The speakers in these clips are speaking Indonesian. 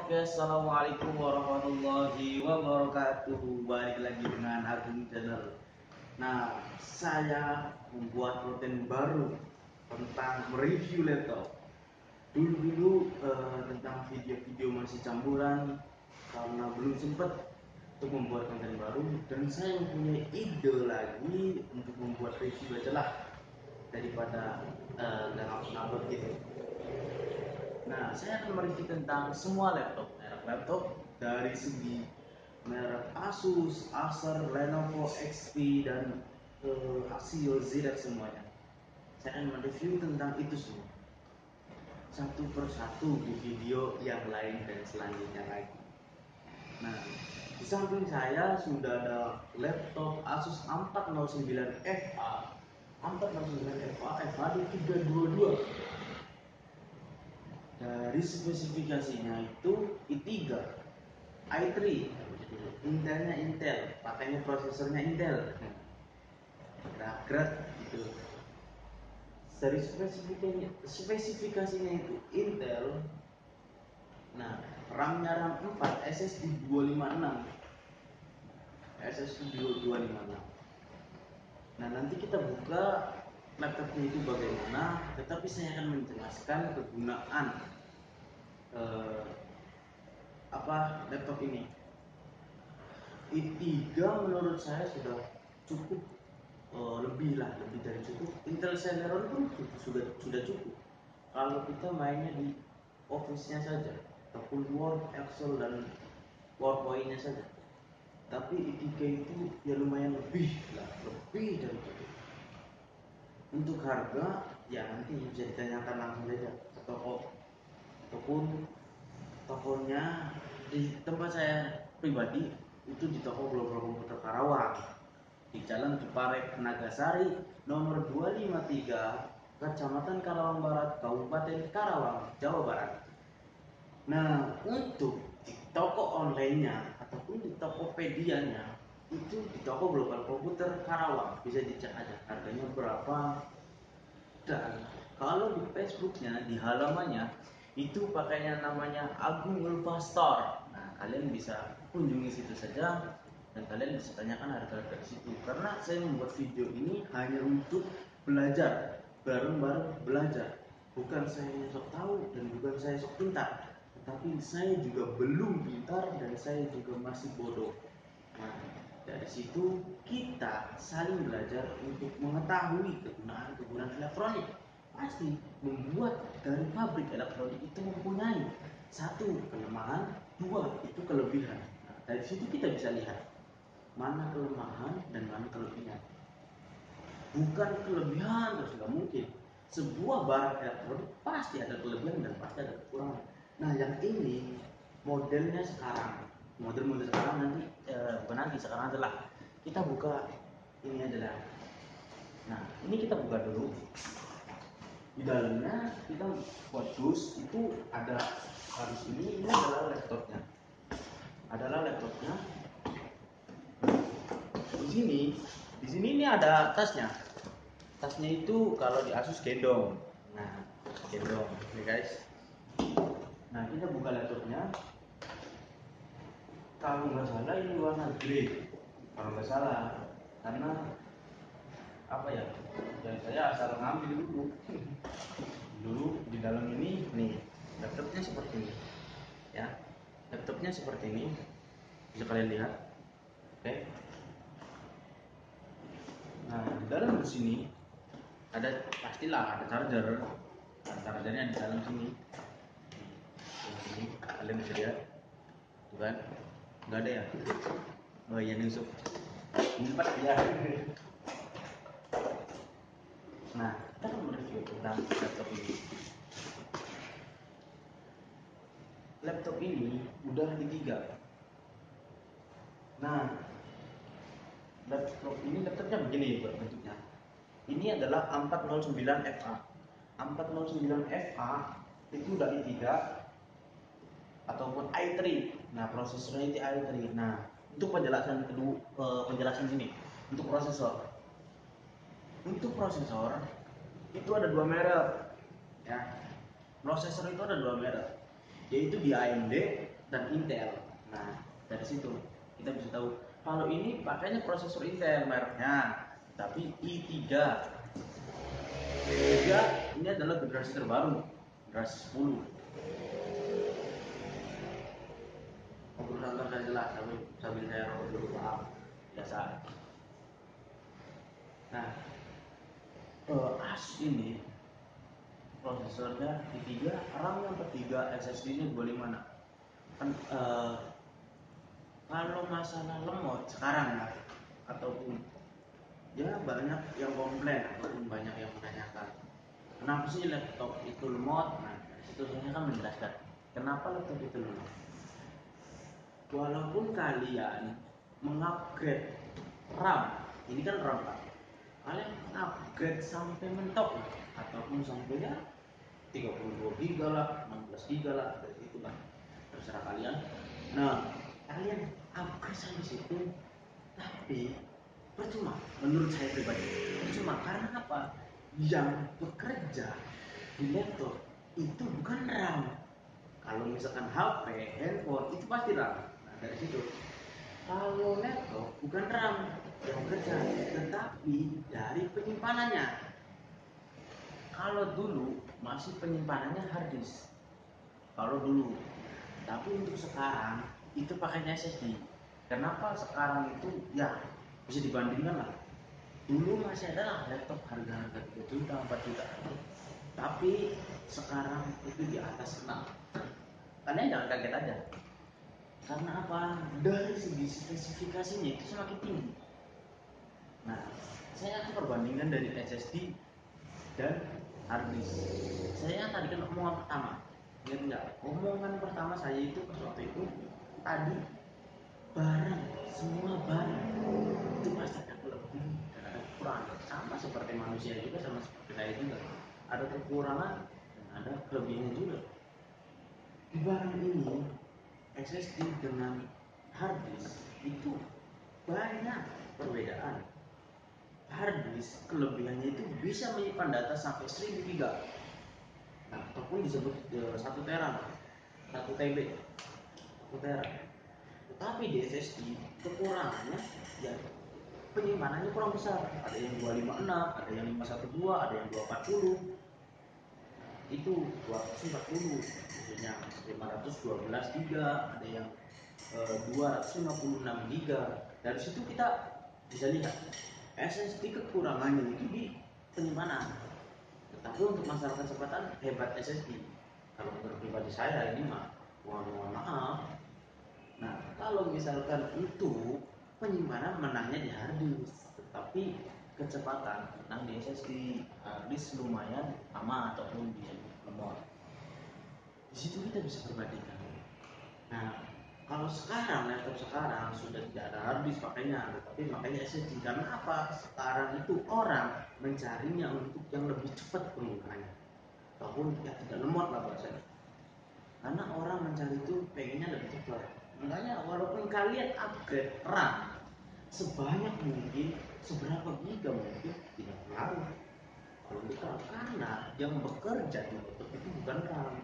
Oke, assalamualaikum warahmatullahi wabarakatuh. Balik lagi dengan Agung Channel. Nah, saya membuat konten baru tentang mereview laptop. Dulu tentang video-video masih campuran karena belum sempat untuk membuat konten baru, dan saya mempunyai ide lagi untuk membuat review aja lah daripada nggak upload gitu. Nah, saya akan mereview tentang semua merek laptop dari segi merek Asus, Acer, Lenovo, XP, dan Axio, ZF semuanya. Saya akan mereview tentang itu semua satu persatu di video yang lain dan selanjutnya lagi. Nah, di samping saya sudah ada laptop Asus 409 FA, 409 FA, FHD 322. Dari spesifikasinya itu i3, i3, Intelnya Intel, pakainya prosesornya Intel, Grad gitu. Dari spesifikasinya itu Intel. Nah, RAM-nya RAM 4, SSD 256, SSD 256. Nah, nanti kita buka laptopnya itu bagaimana, tetapi saya akan menjelaskan kegunaan laptop ini. i3 menurut saya sudah cukup, lebih dari cukup. Intel Celeron pun sudah cukup kalau kita mainnya di office-nya saja ataupun Word, Excel, dan PowerPoint-nya saja. Tapi i3 itu ya lumayan lebih dari cukup. Untuk harga ya nanti bisa ditanyakan langsung saja ke toko ataupun tokonya di tempat saya pribadi itu di toko Global Komputer Karawang di Jalan Ciparek Nagasari nomor 253, Kecamatan Karawang Barat, Kabupaten Karawang, Jawa Barat. Nah, untuk di toko online-nya ataupun di Tokopedia-nya itu di toko Global Komputer Karawang, bisa dicek aja harganya berapa. Dan kalau di Facebook-nya, di halamannya itu pakainya namanya Agung Ulfa Store. Nah, kalian bisa kunjungi situ saja dan kalian bisa tanyakan harga-harga di situ. Karena saya membuat video ini hanya untuk belajar, bareng-bareng belajar. Bukan saya sok tahu dan bukan saya sok pintar, tetapi saya juga belum pintar dan saya juga masih bodoh. Nah, dari situ kita saling belajar untuk mengetahui kegunaan elektronik. Pasti membuat dari pabrik elektronik itu mempunyai satu kelemahan, dua itu kelebihan. Nah, dari situ kita bisa lihat mana kelemahan dan mana kelebihan. Bukan kelebihan terus nggak mungkin. Sebuah barang elektronik pasti ada kelebihan dan pasti ada kekurangan. Nah, yang ini modelnya sekarang, model sekarang nanti bukan nanti, sekarang adalah kita buka ini adalah. Nah, ini kita buka dulu. Di dalamnya kita buat dus itu ada harus ini adalah laptopnya. Di sini ini ada tasnya. Tasnya itu kalau di Asus gendong. Nah, gendong, ini guys. Nah, kita buka laptopnya. Kalau nggak salah ini warna grey. Kalau nggak salah, karena apa ya? Dan saya asal ngambil dulu di dalam ini nih laptopnya seperti ini ya, laptopnya seperti ini bisa kalian lihat. Oke. Nah, di dalam sini ada pastilah ada charger. Nah, chargernya di dalam sini. Ini kalian bisa lihat, tuh kan? Nggak ada ya? Oh iya, nusuk. Empat ya. Nah, kita akan mereview tentang laptop ini. Laptop ini udah i3. Nah, laptopnya begini bentuknya. Ini adalah 409 FA. 409 FA itu udah i3 ataupun i3. Nah, prosesornya itu i3. Nah, untuk penjelasan ini untuk prosesor. Untuk prosesor itu ada dua merek ya. Prosesor itu ada dua merek, yaitu di AMD dan Intel. Nah, dari situ kita bisa tahu kalau ini pakainya prosesor Intel mereknya, tapi i3. i3 ini adalah generasi terbaru, generasi 10. Obrolan nggak jelas, sambil saya rokok dulu, maaf, biasa. Nah, Asus ini prosesornya i3, RAM-nya 4 GB, SSD-nya 256. Kan kalau masalah lemot sekarang ya, ataupun ya banyak yang komplain ataupun banyak yang menanyakan kenapa sih laptop itu lemot. Nah, itu saya kan menjelaskan kenapa laptop itu lemot. Walaupun kalian mengupgrade RAM, ini kan RAM Pak, kalian upgrade sampai mentok lah, ataupun sampai ya 32 GB lah, 16 GB lah, dari situ kan terserah kalian. Nah, kalian upgrade sampai situ, tapi percuma. Menurut saya pribadi percuma, karena apa? Yang bekerja di laptop itu bukan RAM. Kalau misalkan HP, handphone itu pasti RAM. Nah, dari situ kalau laptop bukan RAM yang bekerja, tetapi dari penyimpanannya. Kalau dulu masih penyimpanannya hard disk, kalau dulu. Tapi untuk sekarang itu pakainya SSD. Kenapa sekarang itu ya bisa dibandingkan lah. Dulu masih ada lah laptop harga-harga 3 juta, 4 juta. Tapi sekarang itu di atas 6. Kalian jangan kaget aja. Karena apa? Dari segi spesifikasinya itu semakin tinggi. Nah, saya akan perbandingkan dari SSD dan hard disk. Saya tadi kan omongan pertama, ingat nggak? Omongan pertama saya itu pas waktu itu tadi, barang, semua barang itu pasti ada kelebihan dan ada kekurangan. Sama seperti manusia juga, sama seperti saya juga, ada kekurangan dan ada kelebihannya juga. Di barang ini SSD dengan hard disk itu banyak perbedaan. Hard disk kelebihannya itu bisa menyimpan data sampai 1000 GB. Nah, ataupun disebut 1 tera, 1 TB, 1 tera. Tetapi di SSD kekurangannya ya penyimpanannya kurang besar. Ada yang 256, ada yang 512, ada yang 240. Itu 240, maksudnya 512 GB, ada yang 256 GB. Dari situ kita bisa lihat SSD kekurangannya itu di penyimpanan. Tetapi untuk masalah kecepatan hebat SSD. Kalau menurut pribadi saya ini mah mohon maaf. Nah, kalau misalkan untuk penyimpanan menangnya di hard disk, tetapi kecepatan menang di SSD. Hard disk lumayan lama ataupun di lemot. Di situ kita bisa perbandingkan. Nah, kalau sekarang laptop sekarang sudah tidak ada hard disk pakainya, tetapi makanya SSD. Karena apa? Sekarang itu orang mencarinya untuk yang lebih cepat penggunaannya, ataupun ya tidak lemot lah bahasanya. Karena orang mencari itu pengennya lebih cepat. Makanya walaupun kalian upgrade RAM sebanyak mungkin, seberapa giga mungkin, tidak pengaruh kalau kita, karena yang bekerja di laptop itu bukan RAM.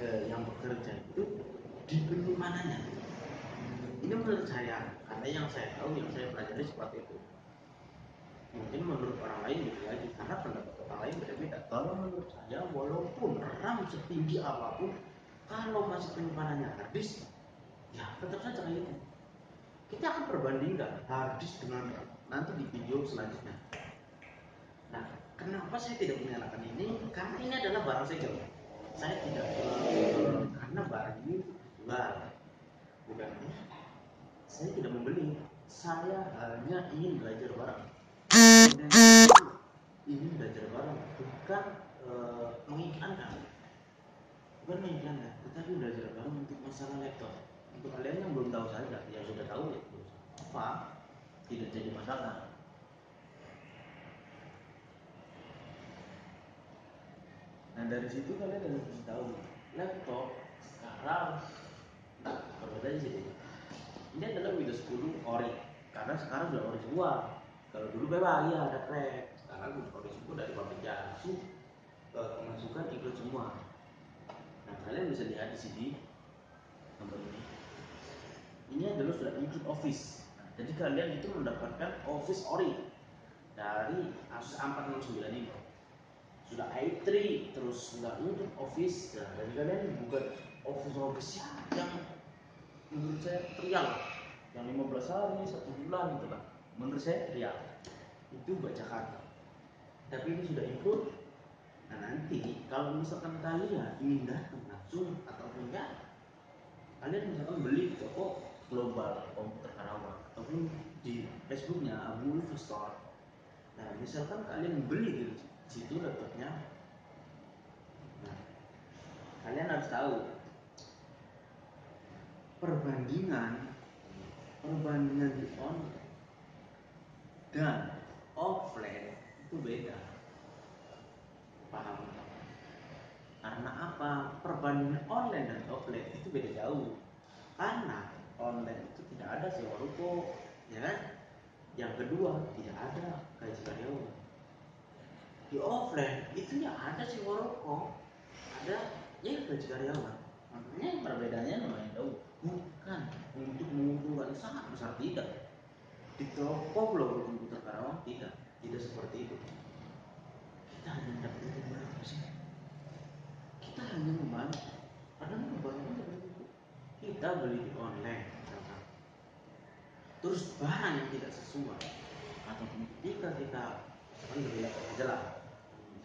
Yang bekerja itu di penyimpanannya. Ini menurut saya, karena yang saya tahu, yang saya pelajari seperti itu. Mungkin menurut orang lain gitu lagi, karena pendapat orang lain berbeda. Kalau menurut saya, walaupun RAM setinggi apapun, kalau masih penyimpanannya hard disk, ya tetap saja kayak gitu. Kita akan perbandingkan hard disk dengan RAM nanti di video selanjutnya. Nah, kenapa saya tidak menyalakan ini? Karena ini adalah barang segel. Saya tidak karena barang ini jual, bukan. Saya tidak membeli. Saya hanya ingin belajar barang. Ingin belajar barang, bukan mengiklankan. Bukan mengiklankan, tetapi belajar barang untuk masalah laptop. Untuk kalian yang belum tahu saja, yang sudah tahu ya apa, tidak jadi masalah. Nah, dari situ kalian harus bisa tahu laptop sekarang berbeda di sini. Ini adalah Windows 10 ori, karena sekarang sudah ori semua. Kalau dulu bebas ya ada crack, sekarang ori semua dari pabrik Yasu, pemasukan ikut semua. Nah, kalian bisa lihat di sini gambar ini adalah sudah include Office. Nah, jadi kalian itu mendapatkan Office Ori dari Asus A409 ini sudah i3, terus sudah include Office. Nah, jadi kalian bukan Office yang menurut saya trial, yang 15 hari 1 bulan gitu lah, menurut saya trial itu bacakan. Tapi ini sudah include. Nah, nanti kalau misalkan kalian ingin datang langsung ataupun ya kalian misalkan beli di toko global komputer Karawang ataupun di Facebooknya Abu Ulfa Store. Nah, misalkan kalian beli di situ laptopnya, nah, kalian harus tahu perbandingan di online dan offline itu beda. Paham? Karena apa? Perbandingan online dan offline itu beda jauh. Karena online itu tidak ada sewa ruko, ya kan? Yang kedua, tidak ada gaji karyawan. Di offline itu ya ada sewa ruko, ada ya gaji karyawan. Makanya perbedaannya lumayan jauh. Bukan untuk menguntungkan sangat besar, tidak. Di toko global komputer Karawang tidak seperti itu. Kita hanya mendapatkan berapa sih? Kita hanya membantu. Padahal membantu seperti itu. Kita beli di online, misalkan. Terus barang yang tidak sesuai, ataupun ketika kita beli laptop aja lah,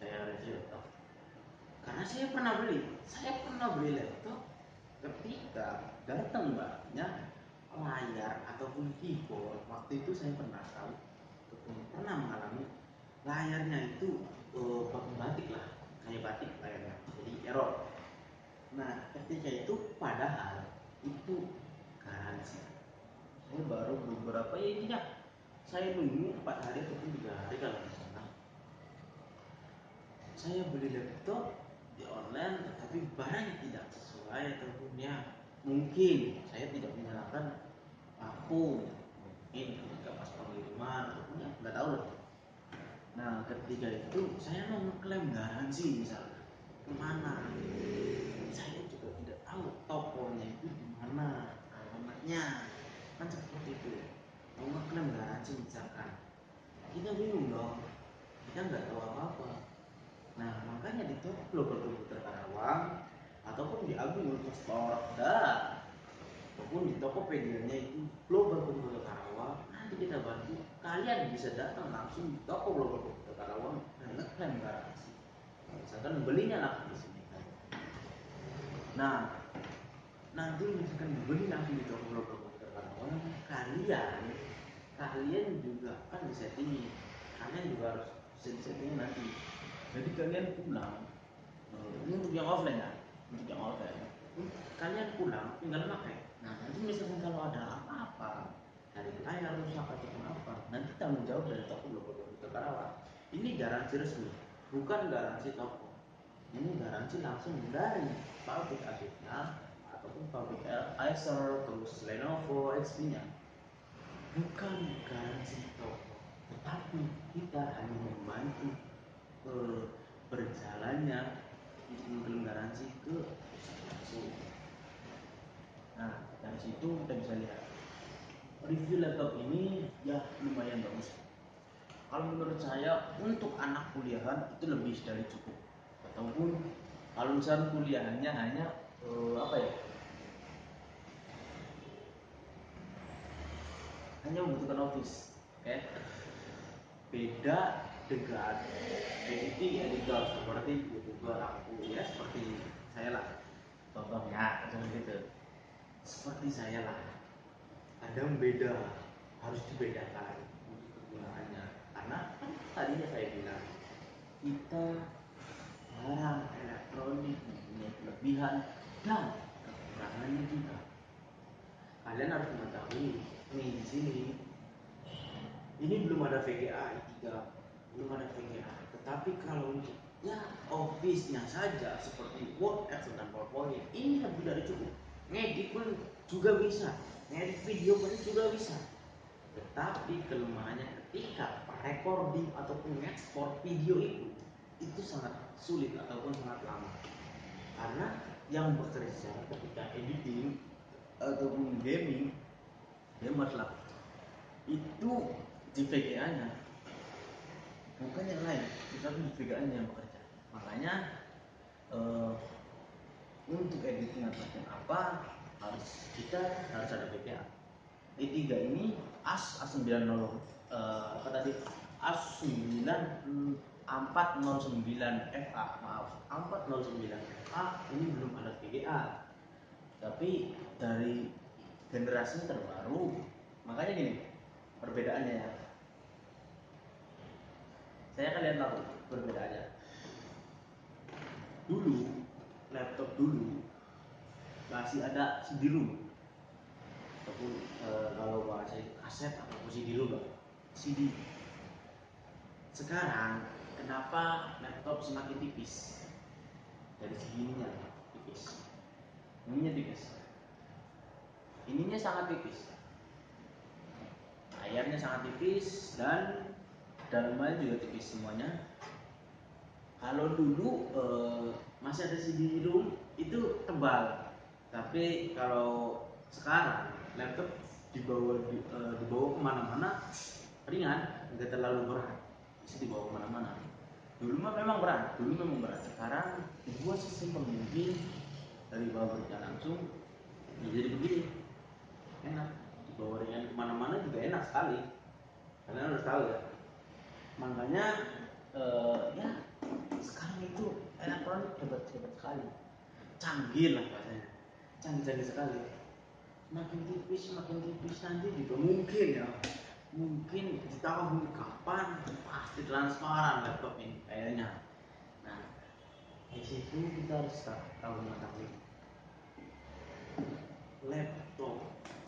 saya review laptop. Karena saya pernah beli laptop ketika datang barangnya layar ataupun keyboard. Waktu itu saya pernah mengalami layarnya itu batik lah, kayak batik layarnya, jadi error. Nah, ketika itu padahal itu garansi. Saya baru beberapa ya intinya saya nunggu 4 hari ataupun 3 hari kalau misalnya saya beli laptop di online tetapi barang tidak sesuai ataupun ya mungkin saya tidak menyalakan lampu, mungkin ketika pas pengiriman ataupun ya nggak tahu lah. Nah, ketika itu saya mau mengklaim garansi misalnya kemana, saya juga tidak tahu tokonya itu di mana, alamatnya, kan seperti itu. Mau mengklaim garansi misalkan kita bingung dong, kita nggak tahu apa-apa. Nah, makanya di toko global komputer Karawang ataupun di Agung Ultra Store ataupun di Tokopedia-nya itu global komputer Karawang, nanti kita bantu kalian bisa datang langsung di toko global komputer Karawang dan ngeklaim garansi. Misalkan belinya langsung di sini kan. Nah, nanti misalkan beli langsung di toko global komputer Karawang, kalian juga kan disetting, kalian juga harus setting nanti. Jadi kalian pulang, ini untuk yang offline ya, kalian pulang tinggal pakai. Nah, nanti misalkan kalau ada apa-apa dari layar rusak ataupun apa, nanti tanggung jawab dari toko global komputer Karawang. Ini garansi resmi, bukan garansi toko. Ini garansi langsung dari pabrik Asusnya ataupun pabrik Acer, terus Lenovo, HP-nya. Bukan garansi toko, tetapi kita hanya membantu berjalannya mengklaim garansi ke langsung. Nah, dari situ kita bisa lihat review laptop ini ya lumayan bagus. Kalau menurut saya untuk anak kuliahan itu lebih dari cukup. Ataupun kalau misalnya kuliahnya hanya apa ya? Hanya membutuhkan Office, oke? Beda dengan editor seperti YouTuber aku ya, seperti saya lah. Contohnya seperti itu. Seperti saya lah. Kadang beda, harus dibedakan untuk kegunaannya. Karena kan tadinya saya bilang kita barang elektronik mempunyai kelebihan dan kekurangannya juga. Kalian harus mengetahui nih di sini ini belum ada VGA 3, belum ada VGA. Tetapi kalau ya Office-nya saja seperti Word, Excel dan PowerPoint ini lebih dari cukup. Ngedit pun juga bisa, ngedit video pun juga bisa. Tetapi kelemahannya ketika recording ataupun ekspor video itu sangat sulit ataupun sangat lama. Karena yang bekerja ketika editing ataupun gaming, gamers lah, itu di VGA nya bukan yang lain, tetapi di VGA nya yang bekerja. Makanya untuk editing atau apa kita harus ada VGA. D3 ini A90 apa tadi, A9409FA, maaf, A409FA ini belum ada VGA, tapi dari generasi terbaru. Makanya gini perbedaannya ya, saya kalian tahu perbedaannya. Dulu laptop dulu masih ada CD-ROM ataupun kalau bahasa kaset ataupun CD-ROM, CD. Sekarang kenapa laptop semakin tipis? Dari segininya tipis, ininya tipis, ininya sangat tipis, layarnya sangat tipis, dan dalamnya juga tipis semuanya. Kalau dulu masih ada CD-ROM itu tebal, tapi kalau sekarang laptop dibawa kemana-mana ringan, nggak terlalu berat, bisa dibawa kemana-mana. Dulu memang berat, sekarang dibuat sesimpel mungkin, dari bawah berita langsung jadi begini, enak, dibawa ringan kemana-mana juga enak sekali. Kalian harus tahu ya. Makanya ya sekarang itu elektronik hebat sekali, canggih lah bahasanya, canggih sekali. Makin tipis nanti juga mungkin di tahun kapan pasti transparan laptop ini kayaknya. Nah, di situ kita harus tahu mengetahui laptop.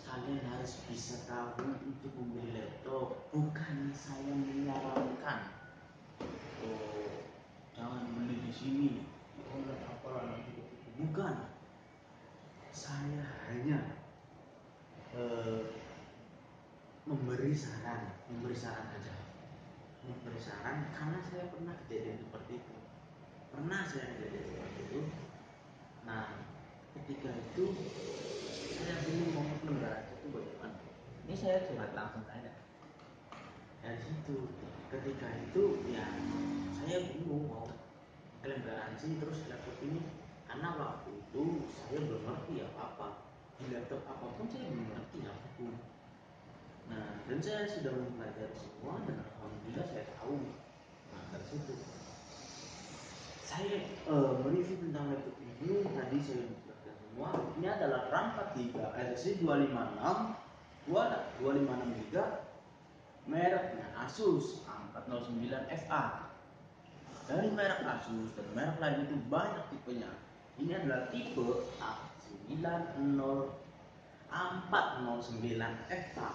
Kalian harus bisa tahu untuk membeli laptop. Bukan saya menyarankan, oh jangan beli di sini, online apalah nanti. Bukan, saya hanya memberi saran aja, karena saya pernah kejadian seperti itu. Nah, ketika itu saya bingung mau pelenggaran itu bagaimana. Ini saya curhat langsung saja. Dari situ, ketika itu ya saya bingung mau klaim garansi terus laptop ini, karena waktu itu saya belum ngerti apa di laptop apapun, saya belum ngerti apapun. Nah, dan saya sudah mempelajari semua dan alhamdulillah saya tahu. Nah, dari situ saya mereview tentang laptop ini. Tadi saya jelaskan semua. Ini adalah RAM 43 RC 256 GB, mereknya Asus A409FA. Dari merek Asus dan merek lain itu banyak tipenya. Ini adalah tipe A409FA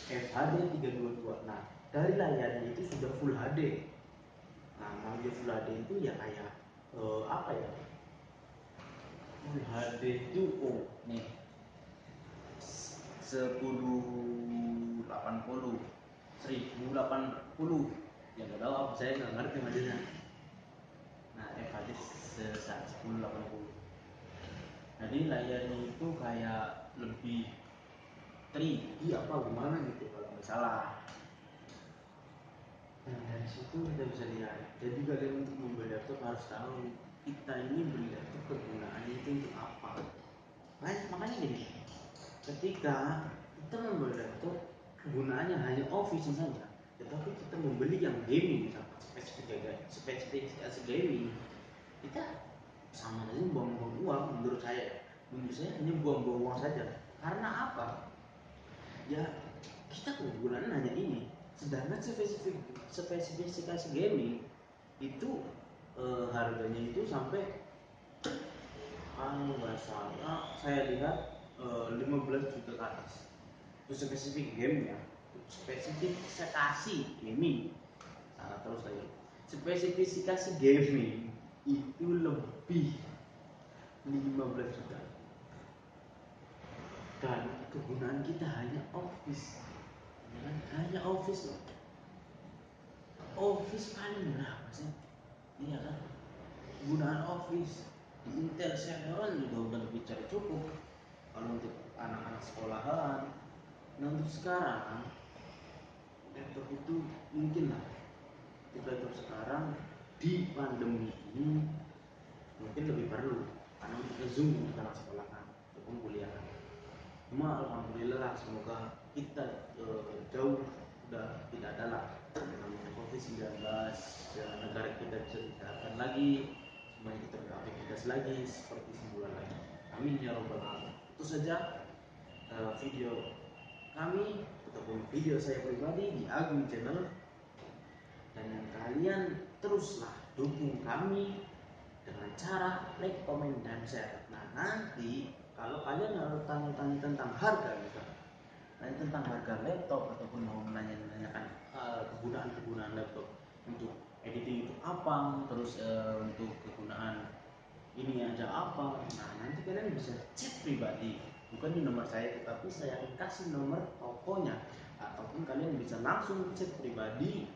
FHD 322. Nah, dari layarnya itu sudah Full HD. Nah, maksudnya Full HD itu ya kayak apa ya? Full HD itu nih 1080 1080 ya, nggak tahu apa, saya nggak ngerti maksudnya. Nah, FHD 1080. Jadi layarnya itu kayak lebih 3D apa gimana gitu kalau nggak salah. Nah, dari situ kita bisa lihat. Jadi kalian untuk membeli laptop harus tahu kita ini beli laptop kegunaannya itu untuk apa. Makanya gini, ketika kita membeli laptop kegunaannya hanya office saja, tetapi kita membeli yang gaming misalkan spesifikasi gaming, kita sama saja buang-buang uang. Menurut saya hanya buang-buang uang saja. Karena apa? Ya kita kegunaannya hanya ini, sedangkan spesifikasi gaming itu harganya itu sampai, kalau nggak salah saya lihat 15 juta ke atas. Itu spesifik game ya, spesifikasi gaming. Salah terus lagi, spesifikasi gaming itu lebih 15 juta, dan kegunaan kita hanya office. Hanya office loh. Office paling berapa sih? Iya kan? Penggunaan office di Intel Celeron juga udah lebih cukup. kalau untuk anak-anak sekolahan. Nah untuk sekarang laptop itu mungkin lah, untuk laptop sekarang di pandemi ini mungkin lebih perlu karena untuk Zoom untuk anak sekolahan ataupun kuliah. Cuma alhamdulillah lah, semoga kita jauh udah tidak ada lah namanya COVID-19, negara kita bisa disehatkan lagi, semuanya kita beraktivitas lagi seperti semula lagi. Amin ya robbal alamin. Itu saja video kami ataupun video saya pribadi di Agung Channel, dan kalian teruslah dukung kami dengan cara like, comment, dan share. Nah nanti kalau kalian harus tanya-tanya tentang harga, misalnya tanya tentang harga laptop ataupun mau menanyakan kegunaan laptop untuk editing itu apa, terus untuk kegunaan ini aja apa, nah nanti kalian bisa chat pribadi, bukan di nomor saya, tetapi saya akan kasih nomor tokonya, ataupun kalian bisa langsung chat pribadi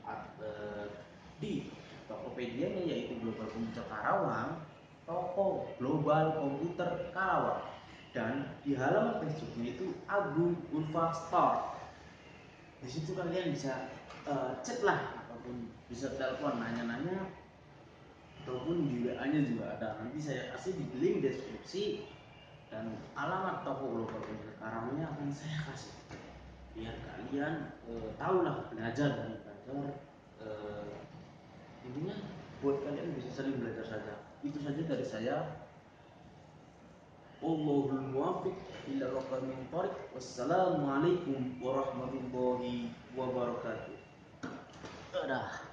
di Tokopedia-nya, yaitu Global Komputer Karawang, toko Global Komputer Karawang, dan di halaman Facebooknya itu Agung Ulfa Store. Di situ kalian bisa chat lah, ataupun bisa telepon nanya-nanya, ataupun di WA-nya juga ada. Nanti saya kasih di link deskripsi, dan alamat toko Global Komputer Karawangnya akan saya kasih, biar kalian tahu lah, belajar dan belajar, intinya buat kalian bisa saling belajar saja. Itu saja dari saya. Wallahul muwaffiq ila aqwamit thoriq. Wassalamualaikum warahmatullahi wabarakatuh. Dadah.